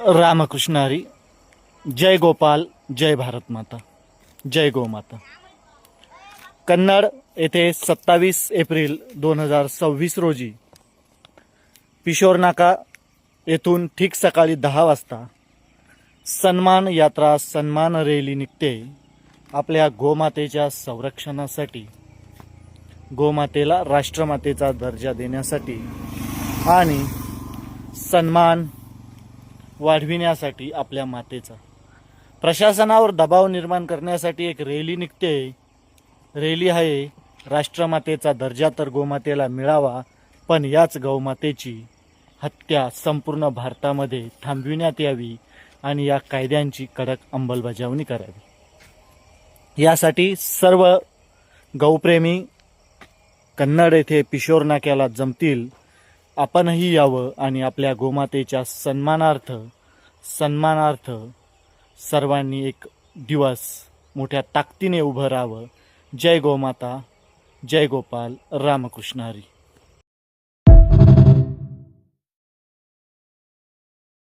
रामकृष्ण हरी. जय गोपाल, जय भारत माता, जय गोमाता. कन्नड येथे 27 एप्रिल 2026 रोजी पिशोर नाका येथून ठीक सकाळी 10 वाजता सन्मान यात्रा, सन्मान रॅली निघते. आपल्या गोमातेच्या संरक्षणासाठी, गोमातेला राष्ट्रमातेचा दर्जा देण्यासाठी आणि सन्मान वाढविण्यासाठी आपल्या मातेचा प्रशासनावर दबाव निर्माण करण्यासाठी एक रॅली निघते. रॅली आहे राष्ट्रमातेचा दर्जा तर गोमातेला मिळावा, पण याच गौमातेची हत्या संपूर्ण भारतामध्ये थांबविण्यात यावी आणि या कायद्यांची कडक अंमलबजावणी करावी. यासाठी सर्व गौप्रेमी कन्नड येथे पिशोर नाक्याला जमतील. आपणही यावं आणि आपल्या गोमातेच्या सन्मानार्थ सर्वांनी एक दिवस मोठ्या ताकदीने उभं राहावं. जय गोमाता, जय गोपाल, रामकृष्ण हरी.